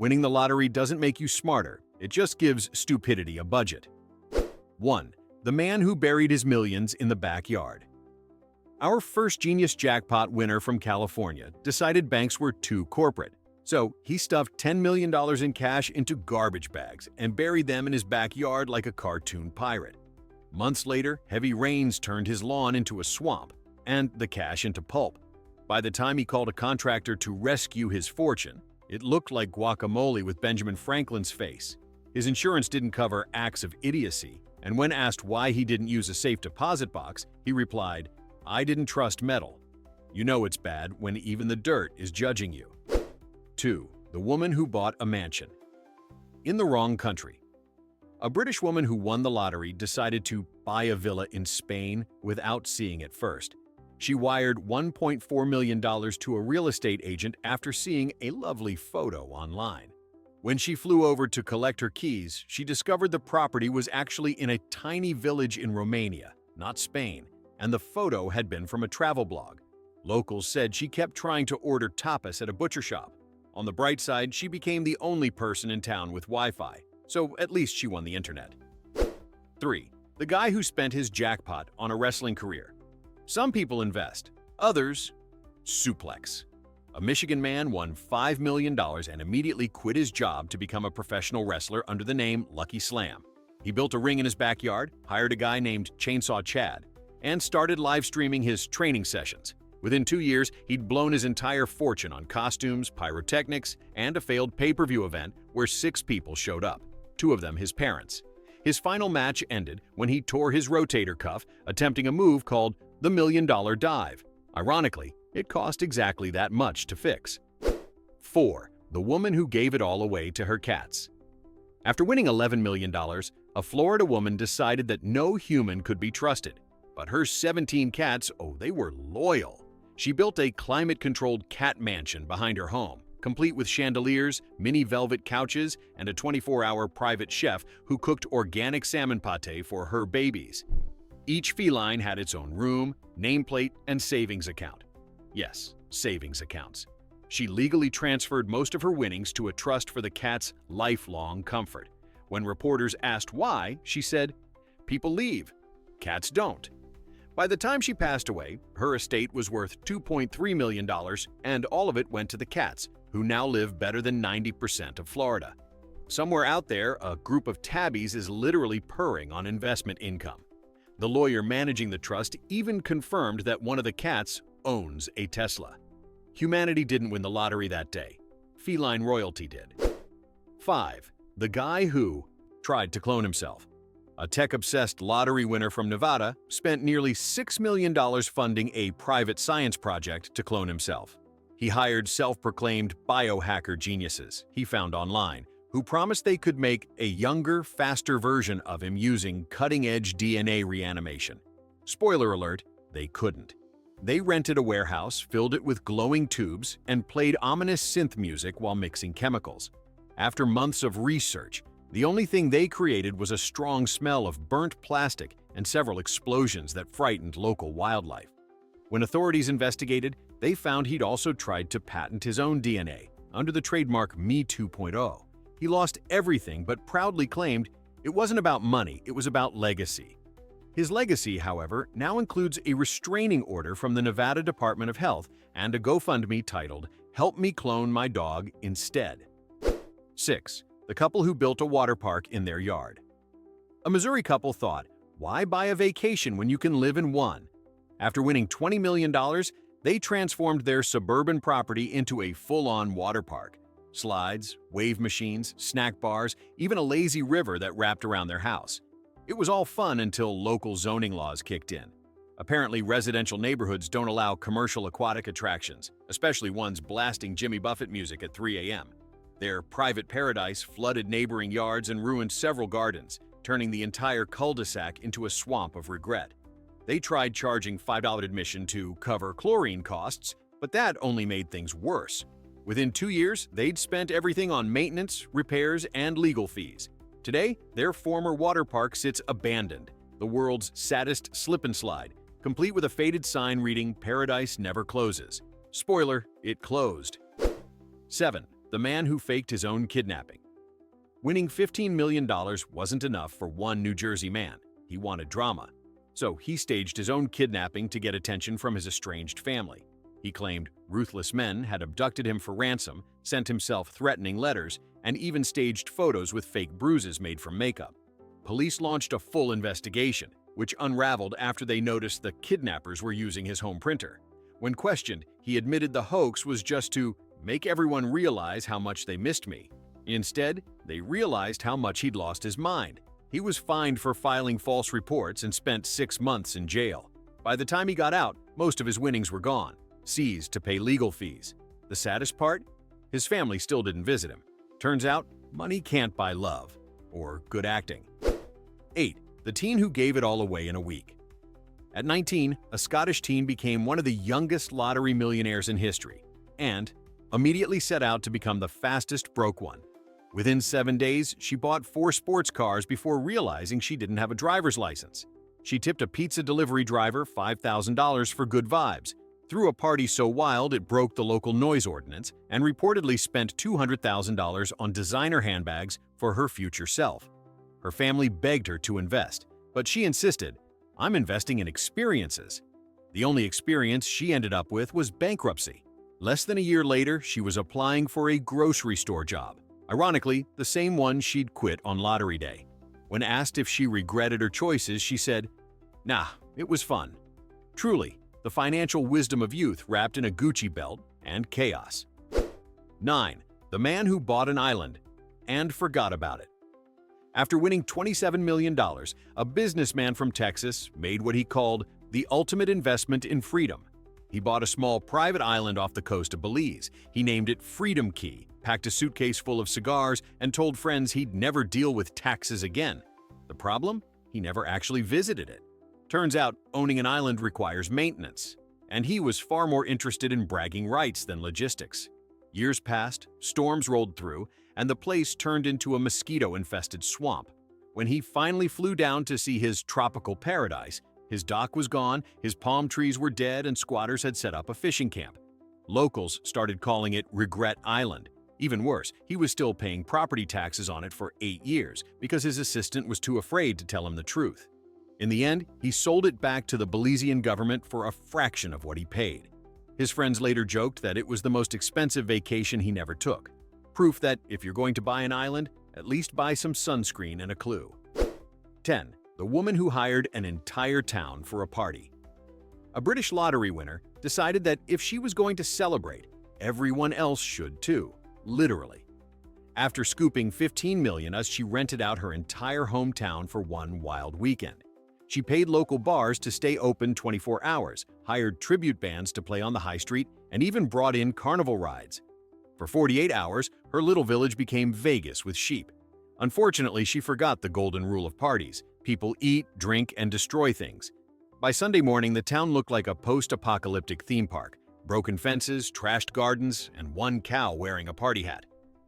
Winning the lottery doesn't make you smarter, it just gives stupidity a budget. 1. The man who buried his millions in the backyard. Our first genius jackpot winner from California decided banks were too corporate, so he stuffed $10 million in cash into garbage bags and buried them in his backyard like a cartoon pirate. Months later, heavy rains turned his lawn into a swamp and the cash into pulp. By the time he called a contractor to rescue his fortune, it looked like guacamole with Benjamin Franklin's face. His insurance didn't cover acts of idiocy, and when asked why he didn't use a safe deposit box, he replied, "I didn't trust metal." You know it's bad when even the dirt is judging you. 2. The woman who bought a mansion. In the wrong country. A British woman who won the lottery decided to buy a villa in Spain without seeing it first. She wired $1.4 million to a real estate agent after seeing a lovely photo online. When she flew over to collect her keys, she discovered the property was actually in a tiny village in Romania, not Spain, and the photo had been from a travel blog. Locals said she kept trying to order tapas at a butcher shop. On the bright side, she became the only person in town with Wi-Fi, so at least she won the internet. 3. The guy who spent his jackpot on a wrestling career. Some people invest, others suplex. A Michigan man won $5 million and immediately quit his job to become a professional wrestler under the name Lucky Slam. He built a ring in his backyard, hired a guy named Chainsaw Chad, and started live streaming his training sessions. Within 2 years, he'd blown his entire fortune on costumes, pyrotechnics, and a failed pay-per-view event where 6 people showed up, 2 of them his parents. His final match ended when he tore his rotator cuff attempting a move called the $1 Million Dive. Ironically, it cost exactly that much to fix. 4. The woman who gave it all away to her cats. After winning $11 million, a Florida woman decided that no human could be trusted. But her 17 cats, they were loyal. She built a climate-controlled cat mansion behind her home, complete with chandeliers, mini velvet couches, and a 24-hour private chef who cooked organic salmon pate for her babies. Each feline had its own room, nameplate, and savings account. Yes, savings accounts. She legally transferred most of her winnings to a trust for the cat's lifelong comfort. When reporters asked why, she said, "People leave. Cats don't." By the time she passed away, her estate was worth $2.3 million, and all of it went to the cats, who now live better than 90% of Florida. Somewhere out there, a group of tabbies is literally purring on investment income. The lawyer managing the trust even confirmed that one of the cats owns a Tesla. Humanity didn't win the lottery that day. Feline royalty did. 5. The guy who tried to clone himself. A tech-obsessed lottery winner from Nevada spent nearly $6 million funding a private science project to clone himself. He hired self-proclaimed biohacker geniuses he found online, who promised they could make a younger, faster version of him using cutting-edge DNA reanimation. Spoiler alert, they couldn't. They rented a warehouse, filled it with glowing tubes, and played ominous synth music while mixing chemicals. After months of research, the only thing they created was a strong smell of burnt plastic and several explosions that frightened local wildlife. When authorities investigated, they found he'd also tried to patent his own DNA under the trademark Me 2.0. He lost everything but proudly claimed it wasn't about money, it was about legacy. His legacy, however, now includes a restraining order from the Nevada Department of Health and a GoFundMe titled, "Help Me Clone My Dog Instead." 6. The couple who built a water park in their yard. A Missouri couple thought, why buy a vacation when you can live in one? After winning $20 million, they transformed their suburban property into a full-on water park. Slides, wave machines, snack bars, even a lazy river that wrapped around their house. It was all fun until local zoning laws kicked in. Apparently, residential neighborhoods don't allow commercial aquatic attractions, especially ones blasting Jimmy Buffett music at 3 a.m. Their private paradise flooded neighboring yards and ruined several gardens, turning the entire cul-de-sac into a swamp of regret. They tried charging $5 admission to cover chlorine costs, but that only made things worse. Within 2 years, they'd spent everything on maintenance, repairs, and legal fees. Today, their former water park sits abandoned, the world's saddest slip and slide, complete with a faded sign reading "Paradise Never Closes." Spoiler, it closed. 7. the man who faked his own kidnapping. Winning $15 million wasn't enough for one New Jersey man. He wanted drama. So he staged his own kidnapping to get attention from his estranged family. He claimed ruthless men had abducted him for ransom, sent himself threatening letters, and even staged photos with fake bruises made from makeup. Police launched a full investigation, which unraveled after they noticed the kidnappers were using his home printer. When questioned, he admitted the hoax was just to make everyone realize how much they missed me. Instead, they realized how much he'd lost his mind. He was fined for filing false reports and spent 6 months in jail. By the time he got out, most of his winnings were gone, seized to pay legal fees. The saddest part? His family still didn't visit him. Turns out, money can't buy love or good acting. 8. The teen who gave it all away in a week. At 19, a Scottish teen became one of the youngest lottery millionaires in history and immediately set out to become the fastest broke one. Within 7 days, she bought 4 sports cars before realizing she didn't have a driver's license. She tipped a pizza delivery driver $5,000 for good vibes, threw a party so wild it broke the local noise ordinance, and reportedly spent $200,000 on designer handbags for her future self. Her family begged her to invest, but she insisted, "I'm investing in experiences." The only experience she ended up with was bankruptcy. Less than a year later, she was applying for a grocery store job. Ironically, the same one she'd quit on lottery day. When asked if she regretted her choices, she said, "Nah, it was fun." Truly, the financial wisdom of youth wrapped in a Gucci belt and chaos. 9. The man who bought an island and forgot about it. After winning $27 million, a businessman from Texas made what he called the ultimate investment in freedom. He bought a small private island off the coast of Belize. He named it Freedom Key, packed a suitcase full of cigars, and told friends he'd never deal with taxes again. The problem? He never actually visited it. Turns out, owning an island requires maintenance, and he was far more interested in bragging rights than logistics. Years passed, storms rolled through, and the place turned into a mosquito-infested swamp. When he finally flew down to see his tropical paradise, his dock was gone, his palm trees were dead, and squatters had set up a fishing camp. Locals started calling it Regret Island. Even worse, he was still paying property taxes on it for 8 years because his assistant was too afraid to tell him the truth. In the end, he sold it back to the Belizean government for a fraction of what he paid. His friends later joked that it was the most expensive vacation he never took. Proof that if you're going to buy an island, at least buy some sunscreen and a clue. 10. The woman who hired an entire town for a party. A British lottery winner decided that if she was going to celebrate, everyone else should too, literally. After scooping $15 million, she rented out her entire hometown for one wild weekend. She paid local bars to stay open 24 hours, hired tribute bands to play on the high street, and even brought in carnival rides. For 48 hours, her little village became Vegas with sheep. Unfortunately, she forgot the golden rule of parties. People eat, drink, and destroy things. By Sunday morning, the town looked like a post-apocalyptic theme park. Broken fences, trashed gardens, and one cow wearing a party hat.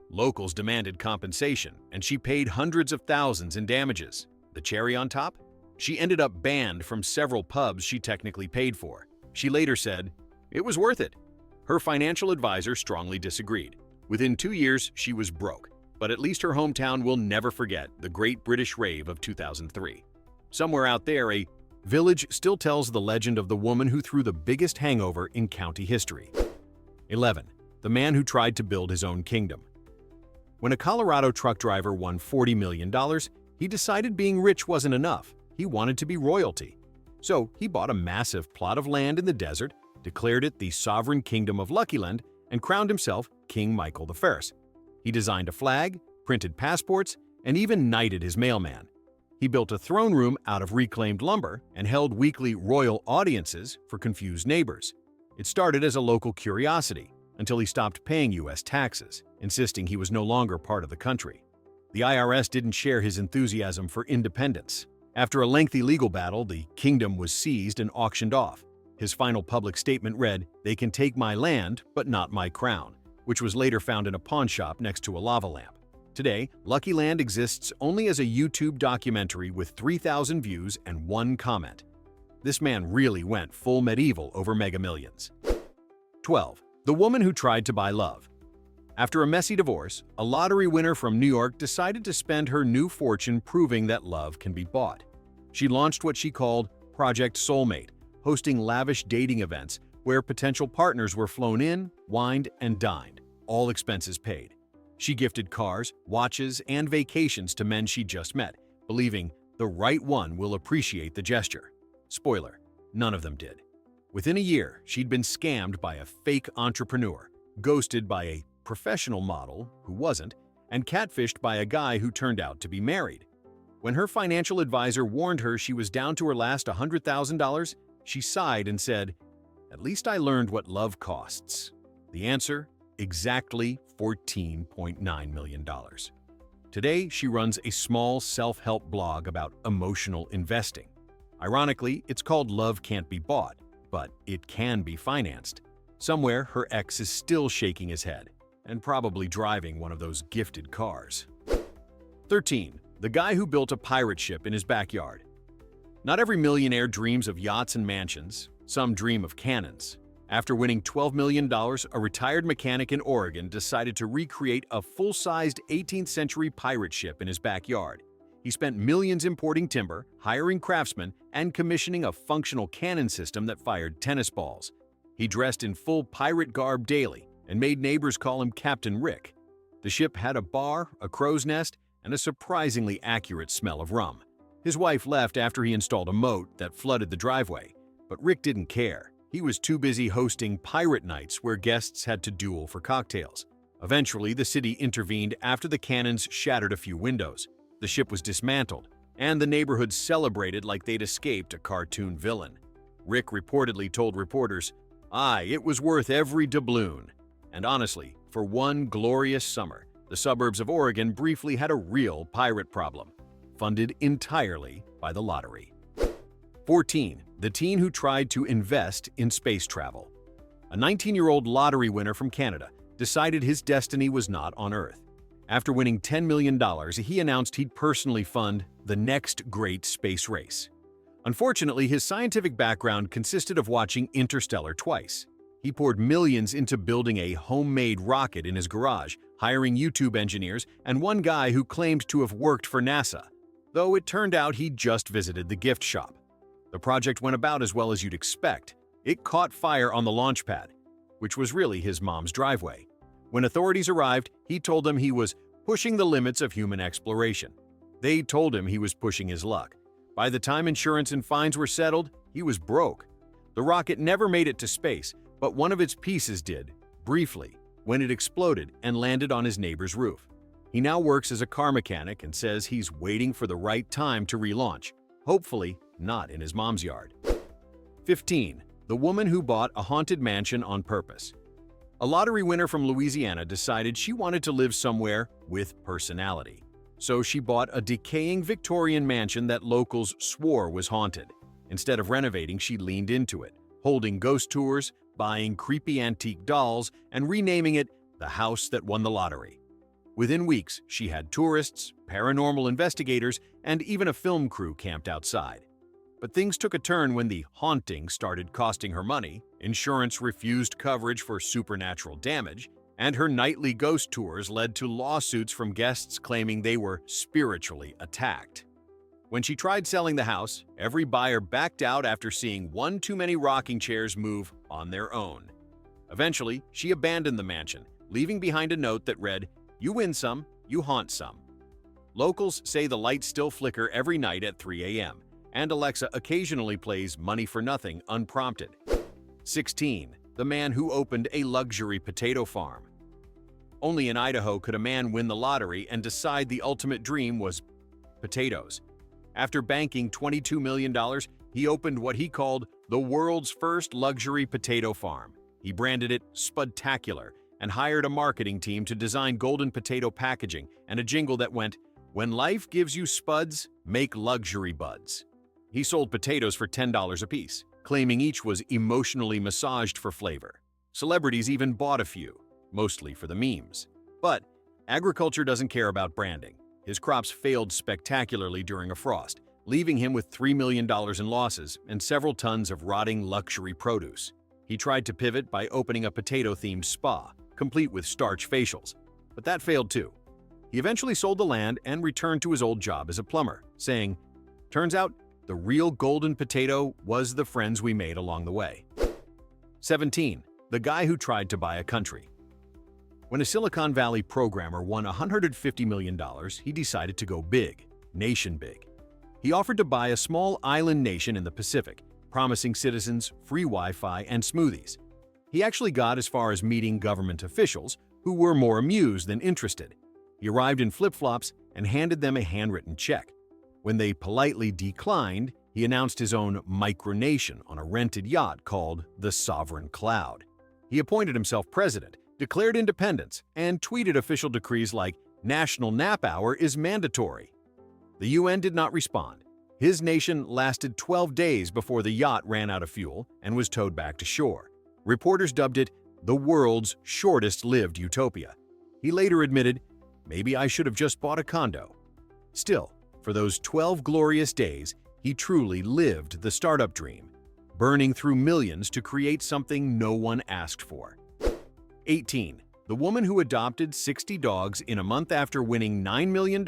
Locals demanded compensation, and she paid hundreds of thousands in damages. The cherry on top? She ended up banned from several pubs she technically paid for. She later said, "It was worth it." Her financial advisor strongly disagreed. Within 2 years, she was broke, but at least her hometown will never forget the Great British Rave of 2003. Somewhere out there, a village still tells the legend of the woman who threw the biggest hangover in county history. 11. The man who tried to build his own kingdom. When a Colorado truck driver won $40 million, he decided being rich wasn't enough. He wanted to be royalty. So he bought a massive plot of land in the desert, declared it the sovereign kingdom of Luckyland, and crowned himself King Michael I. He designed a flag, printed passports, and even knighted his mailman. He built a throne room out of reclaimed lumber and held weekly royal audiences for confused neighbors. It started as a local curiosity until he stopped paying U.S. taxes, insisting he was no longer part of the country. The IRS didn't share his enthusiasm for independence. After a lengthy legal battle, the kingdom was seized and auctioned off. His final public statement read, "They can take my land, but not my crown," which was later found in a pawn shop next to a lava lamp. Today, Lucky Land exists only as a YouTube documentary with 3,000 views and 1 comment. This man really went full medieval over Mega Millions. 12. The woman who tried to buy love. After a messy divorce, a lottery winner from New York decided to spend her new fortune proving that love can be bought. She launched what she called Project Soulmate, hosting lavish dating events where potential partners were flown in, wined, and dined, all expenses paid. She gifted cars, watches, and vacations to men she just met, believing the right one will appreciate the gesture. Spoiler, none of them did. Within a year, she'd been scammed by a fake entrepreneur, ghosted by a professional model who wasn't, and catfished by a guy who turned out to be married. When her financial advisor warned her she was down to her last $100,000, she sighed and said, "At least I learned what love costs." The answer? Exactly $14.9 million. Today, she runs a small self-help blog about emotional investing. Ironically, it's called Love Can't Be Bought, but it can be financed. Somewhere, her ex is still shaking his head and probably driving one of those gifted cars. 13. The guy who built a pirate ship in his backyard. Not every millionaire dreams of yachts and mansions. Some dream of cannons. After winning $12 million, a retired mechanic in Oregon decided to recreate a full-sized 18th-century pirate ship in his backyard. He spent millions importing timber, hiring craftsmen, and commissioning a functional cannon system that fired tennis balls. He dressed in full pirate garb daily and made neighbors call him Captain Rick. The ship had a bar, a crow's nest, and a surprisingly accurate smell of rum. His wife left after he installed a moat that flooded the driveway, but Rick didn't care. He was too busy hosting pirate nights where guests had to duel for cocktails. Eventually, the city intervened after the cannons shattered a few windows. The ship was dismantled, and the neighborhood celebrated like they'd escaped a cartoon villain. Rick reportedly told reporters, "Aye, it was worth every doubloon." And honestly, for one glorious summer, the suburbs of Oregon briefly had a real pirate problem, funded entirely by the lottery. 14. The teen who tried to invest in space travel. A 19-year-old lottery winner from Canada decided his destiny was not on Earth. After winning $10 million, he announced he'd personally fund the next great space race. Unfortunately, his scientific background consisted of watching Interstellar twice. He poured millions into building a homemade rocket in his garage, hiring YouTube engineers and one guy who claimed to have worked for NASA, though it turned out he'd just visited the gift shop. The project went about as well as you'd expect. It caught fire on the launch pad, which was really his mom's driveway. When authorities arrived, he told them he was pushing the limits of human exploration. They told him he was pushing his luck. By the time insurance and fines were settled, he was broke. The rocket never made it to space, but one of its pieces did, briefly, when it exploded and landed on his neighbor's roof. He now works as a car mechanic and says he's waiting for the right time to relaunch, hopefully not in his mom's yard. 15. The woman who bought a haunted mansion on purpose. A lottery winner from Louisiana decided she wanted to live somewhere with personality. So she bought a decaying Victorian mansion that locals swore was haunted. Instead of renovating, she leaned into it, holding ghost tours, buying creepy antique dolls, and renaming it the house that won the lottery. Within weeks, she had tourists, paranormal investigators, and even a film crew camped outside. But things took a turn when the haunting started costing her money, insurance refused coverage for supernatural damage, and her nightly ghost tours led to lawsuits from guests claiming they were spiritually attacked. When she tried selling the house, every buyer backed out after seeing one too many rocking chairs move on their own. Eventually, she abandoned the mansion, leaving behind a note that read, "You win some, you haunt some." Locals say the lights still flicker every night at 3 a.m., and Alexa occasionally plays Money for Nothing unprompted. 16. The man who opened a luxury potato farm. Only in Idaho could a man win the lottery and decide the ultimate dream was potatoes. After banking $22 million, he opened what he called the world's first luxury potato farm. He branded it Spudtacular and hired a marketing team to design golden potato packaging and a jingle that went, "When life gives you spuds, make luxury buds." He sold potatoes for $10 apiece, claiming each was emotionally massaged for flavor. Celebrities even bought a few, mostly for the memes. But agriculture doesn't care about branding. His crops failed spectacularly during a frost, leaving him with $3 million in losses and several tons of rotting luxury produce. He tried to pivot by opening a potato-themed spa, complete with starch facials. But that failed too. He eventually sold the land and returned to his old job as a plumber, saying, "Turns out, the real golden potato was the friends we made along the way." 17. The guy who tried to buy a country. When a Silicon Valley programmer won $150 million, he decided to go big, nation big. He offered to buy a small island nation in the Pacific, promising citizens free Wi-Fi and smoothies. He actually got as far as meeting government officials, who were more amused than interested. He arrived in flip-flops and handed them a handwritten check. When they politely declined, he announced his own micronation on a rented yacht called the Sovereign Cloud. He appointed himself president, declared independence, and tweeted official decrees like "National Nap Hour is mandatory." The UN did not respond. His nation lasted 12 days before the yacht ran out of fuel and was towed back to shore. Reporters dubbed it the world's shortest-lived utopia. He later admitted, "Maybe I should have just bought a condo." Still, for those 12 glorious days, he truly lived the startup dream, burning through millions to create something no one asked for. 18. The woman who adopted 60 dogs in a month after winning $9 million.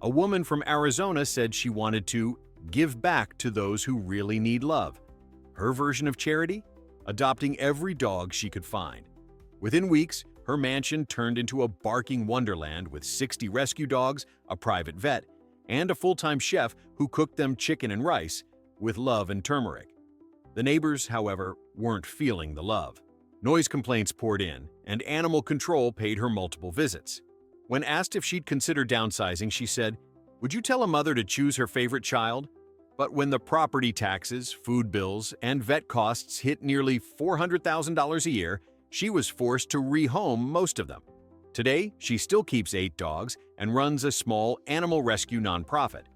A woman from Arizona said she wanted to give back to those who really need love. Her version of charity? Adopting every dog she could find. Within weeks, her mansion turned into a barking wonderland with 60 rescue dogs, a private vet, and a full-time chef who cooked them chicken and rice with love and turmeric. The neighbors, however, weren't feeling the love. Noise complaints poured in, and animal control paid her multiple visits. When asked if she'd consider downsizing, she said, "Would you tell a mother to choose her favorite child?" But when the property taxes, food bills, and vet costs hit nearly $400,000 a year, she was forced to rehome most of them. Today, she still keeps 8 dogs and runs a small animal rescue nonprofit.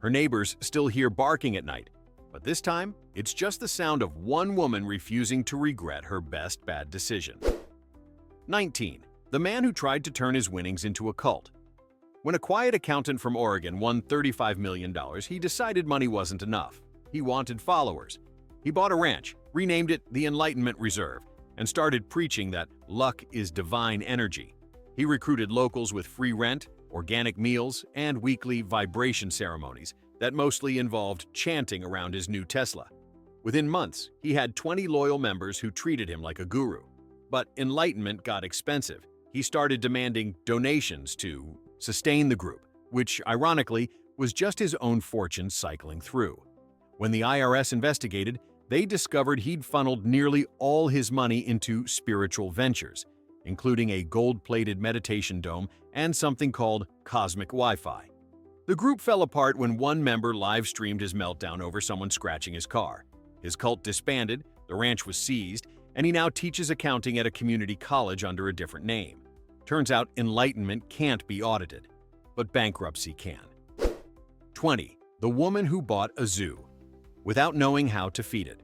Her neighbors still hear barking at night, but this time, it's just the sound of one woman refusing to regret her best bad decision. 19. The man who tried to turn his winnings into a cult. When a quiet accountant from Oregon won $35 million, he decided money wasn't enough. He wanted followers. He bought a ranch, renamed it the Enlightenment Reserve, and started preaching that luck is divine energy. He recruited locals with free rent, organic meals, and weekly vibration ceremonies that mostly involved chanting around his new Tesla. Within months, he had 20 loyal members who treated him like a guru. But enlightenment got expensive. He started demanding donations to sustain the group, which, ironically, was just his own fortune cycling through. When the IRS investigated, they discovered he'd funneled nearly all his money into spiritual ventures, including a gold-plated meditation dome and something called cosmic Wi-Fi. The group fell apart when one member live-streamed his meltdown over someone scratching his car. His cult disbanded, the ranch was seized, and he now teaches accounting at a community college under a different name. Turns out enlightenment can't be audited, but bankruptcy can. 20. The woman who bought a zoo without knowing how to feed it.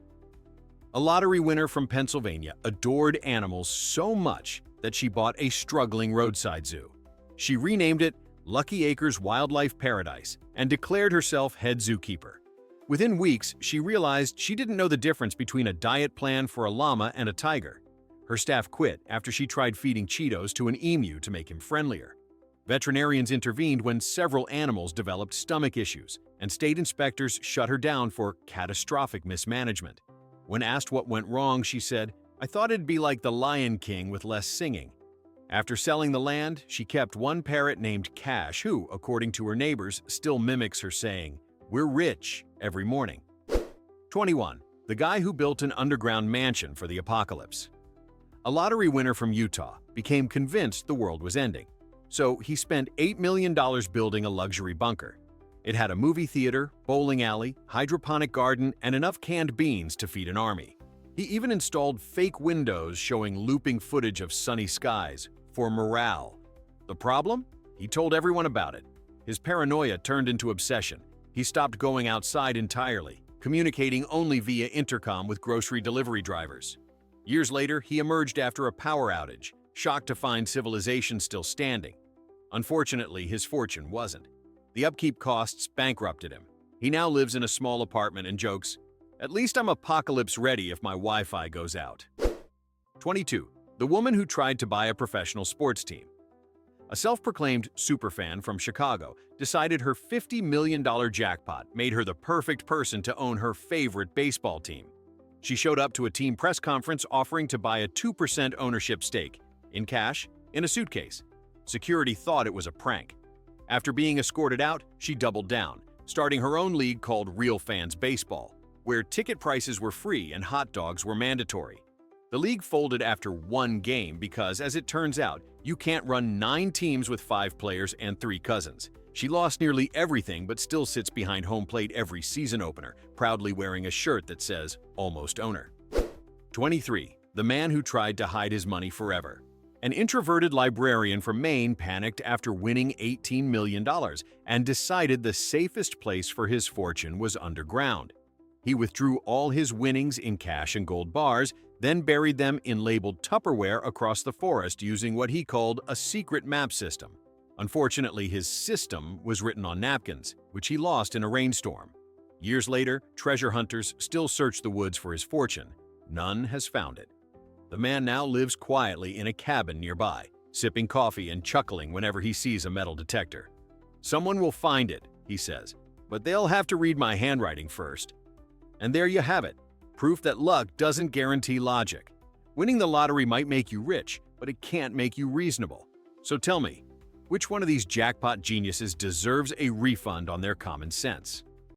A lottery winner from Pennsylvania adored animals so much that she bought a struggling roadside zoo. She renamed it Lucky Acres Wildlife Paradise and declared herself head zookeeper. Within weeks, she realized she didn't know the difference between a diet plan for a llama and a tiger. Her staff quit after she tried feeding Cheetos to an emu to make him friendlier. Veterinarians intervened when several animals developed stomach issues, and state inspectors shut her down for catastrophic mismanagement. When asked what went wrong, she said, "I thought it'd be like the Lion King with less singing." After selling the land, she kept one parrot named Cash who, according to her neighbors, still mimics her saying, "We're rich," every morning. 21. The guy who built an underground mansion for the apocalypse. A lottery winner from Utah became convinced the world was ending, so he spent $8 million building a luxury bunker. It had a movie theater, bowling alley, hydroponic garden, and enough canned beans to feed an army. He even installed fake windows showing looping footage of sunny skies for morale. The problem? He told everyone about it. His paranoia turned into obsession. He stopped going outside entirely, communicating only via intercom with grocery delivery drivers. Years later, he emerged after a power outage, shocked to find civilization still standing. Unfortunately, his fortune wasn't. The upkeep costs bankrupted him. He now lives in a small apartment and jokes, "At least I'm apocalypse ready if my Wi-Fi goes out." 22. The woman who tried to buy a professional sports team. A self-proclaimed superfan from Chicago decided her $50 million jackpot made her the perfect person to own her favorite baseball team. She showed up to a team press conference offering to buy a 2% ownership stake, in cash, in a suitcase. Security thought it was a prank. After being escorted out, she doubled down, starting her own league called Real Fans Baseball, where ticket prices were free and hot dogs were mandatory. The league folded after one game because, as it turns out, you can't run 9 teams with 5 players and 3 cousins. She lost nearly everything but still sits behind home plate every season opener, proudly wearing a shirt that says, "Almost Owner." 23. The man who tried to hide his money forever. An introverted librarian from Maine panicked after winning $18 million and decided the safest place for his fortune was underground. He withdrew all his winnings in cash and gold bars, then buried them in labeled Tupperware across the forest using what he called a secret map system. Unfortunately, his system was written on napkins, which he lost in a rainstorm. Years later, treasure hunters still search the woods for his fortune. None has found it. The man now lives quietly in a cabin nearby, sipping coffee and chuckling whenever he sees a metal detector. "Someone will find it," he says, "but they'll have to read my handwriting first." And there you have it, proof that luck doesn't guarantee logic. Winning the lottery might make you rich, but it can't make you reasonable. So tell me, which one of these jackpot geniuses deserves a refund on their common sense?